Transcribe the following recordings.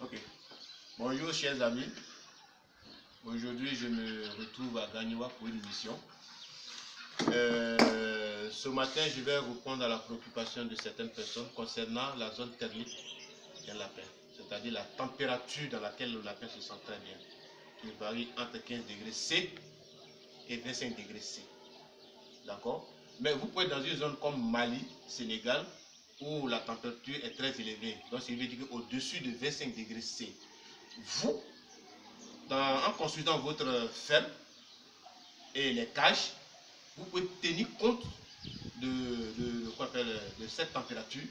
Ok. Bonjour chers amis. Aujourd'hui je me retrouve à Gagnoua pour une émission. Ce matin je vais répondre à la préoccupation de certaines personnes concernant la zone thermique d'un lapin. C'est-à-dire la température dans laquelle le lapin se sent très bien. Qui varie entre 15 degrés C et 25 degrés C. D'accord? Mais vous pouvez être dans une zone comme Mali, Sénégal, où la température est très élevée. Donc, ça veut dire qu'au-dessus de 25 degrés C. Vous, en construisant votre ferme et les cages, vous pouvez tenir compte de cette température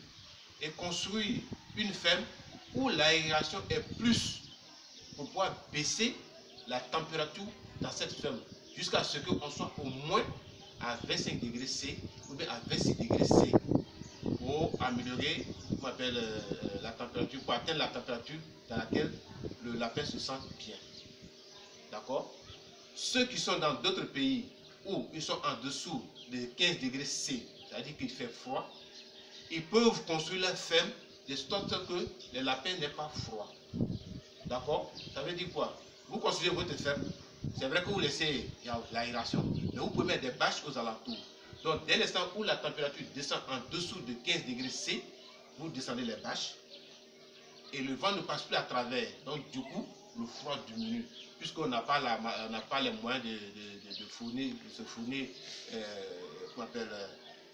et construire une ferme où l'aération est plus pour pouvoir baisser la température dans cette ferme jusqu'à ce qu'on soit au moins à 25 degrés C ou bien à 26 degrés C pour améliorer la température, pour atteindre la température dans laquelle le lapin se sent bien. D'accord? Ceux qui sont dans d'autres pays où ils sont en dessous de 15 degrés C, c'est-à-dire qu'il fait froid, ils peuvent construire leur ferme de sorte que le lapin n'est pas froid. D'accord? Ça veut dire quoi? Vous construisez votre ferme, c'est vrai que vous laissez l'aération, mais vous pouvez mettre des bâches aux alentours. Donc, dès l'instant où la température descend en dessous de 15 degrés C, vous descendez les bâches et le vent ne passe plus à travers. Donc, du coup, le froid diminue. Puisqu'on n'a pas, les moyens de se fournir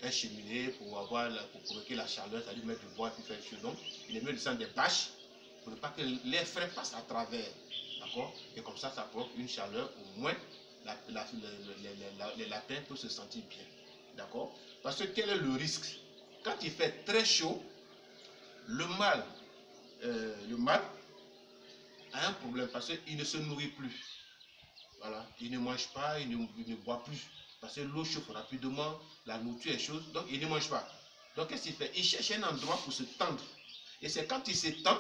un cheminée pour provoquer la chaleur, c'est-à-dire mettre du bois et faire chaud. Donc, il est mieux de descendre des bâches pour ne pas que l'air frais passe à travers. D'accord? Et comme ça, ça provoque une chaleur, au moins, les lapins peuvent se sentir bien. D'accord? Parce que quel est le risque? Quand il fait très chaud, le mâle a un problème parce qu'il ne se nourrit plus. Voilà. Il ne mange pas, il ne boit plus. Parce que l'eau chauffe rapidement, la nourriture est chaude, donc il ne mange pas. Donc qu'est-ce qu'il fait? Il cherche un endroit pour se tendre. Et c'est quand il se tend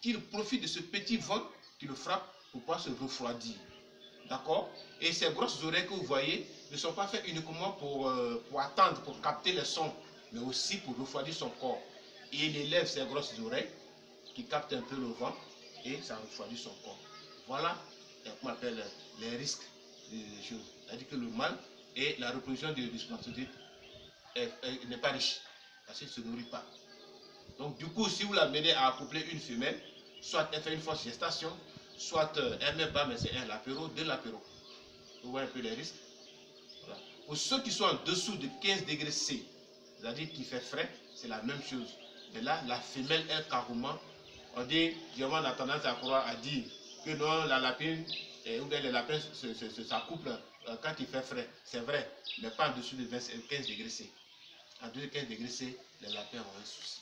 qu'il profite de ce petit vent qui le frappe pour pouvoir se refroidir. D'accord? Et ces grosses oreilles que vous voyez ne sont pas faites uniquement pour attendre, pour capter les sons, mais aussi pour refroidir son corps. Et il élève ses grosses oreilles qui captent un peu le vent et ça refroidit son corps. Voilà qu'on appelle les risques des choses. C'est-à-dire que le mâle et la reproduction du spermatozoïde n'est pas riche parce qu'il ne se nourrit pas. Donc du coup, si vous l'amenez à accoupler une femelle, soit elle fait une fausse gestation, soit elle met pas, mais c'est un lapéro, deux lapéros. Vous voyez un peu les risques. Voilà. Pour ceux qui sont en dessous de 15 degrés C, c'est-à-dire qu'il fait frais, c'est la même chose. Mais là, la femelle, elle, carrément, on a tendance à croire, à dire que non, la lapine, ou bien les lapins s'accouplent quand il fait frais. C'est vrai, mais pas en dessous de 15 degrés C. En dessous de 15 degrés C, les lapins ont un souci.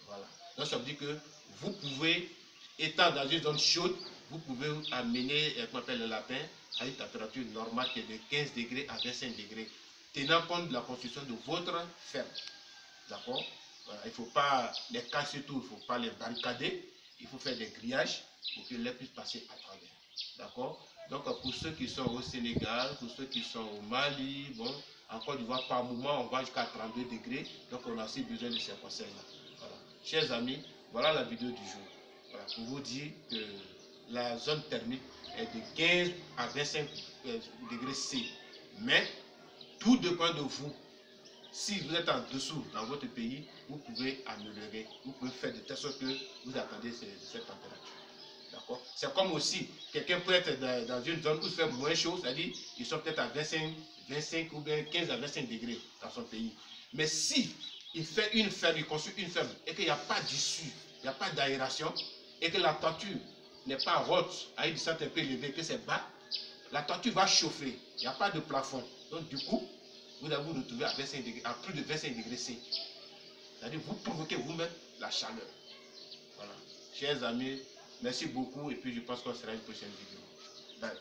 Voilà. Donc ça veut dire que vous pouvez, étant dans une zone chaude, vous pouvez amener le lapin à une température normale qui est de 15 degrés à 25 degrés, tenant compte de la construction de votre ferme. D'accord? Voilà. Il ne faut pas les casser tout, il ne faut pas les barricader, il faut faire des grillages pour que l'air puisse passer à travers. D'accord? Donc pour ceux qui sont au Sénégal, pour ceux qui sont au Mali, bon, en Côte d'Ivoire, par moment, on va jusqu'à 32 degrés, donc on a aussi besoin de ces conseils-là. Voilà. Chers amis, voilà la vidéo du jour. Voilà, pour vous dire que la zone thermique est de 15 à 25 degrés C. Mais tout dépend de vous. Si vous êtes en dessous dans votre pays, vous pouvez améliorer, vous pouvez faire de telle sorte que vous attendez cette température. D'accord? C'est comme aussi, quelqu'un peut être dans une zone où il fait moins chaud, c'est-à-dire qu'ils sont peut-être à 25 ou bien 15 à 25 degrés dans son pays. Mais si il fait une ferme, il construit une ferme et qu'il n'y a pas d'issue, il n'y a pas d'aération et que la toiture n'est pas haute, à une distance un peu élevée, que c'est bas, la toiture va chauffer, il n'y a pas de plafond. Donc du coup, vous allez vous retrouver à, 25 degrés, à plus de 25 degrés C. C'est-à-dire vous provoquez vous-même la chaleur. Voilà. Chers amis, merci beaucoup et puis je pense qu'on sera une prochaine vidéo. Bye.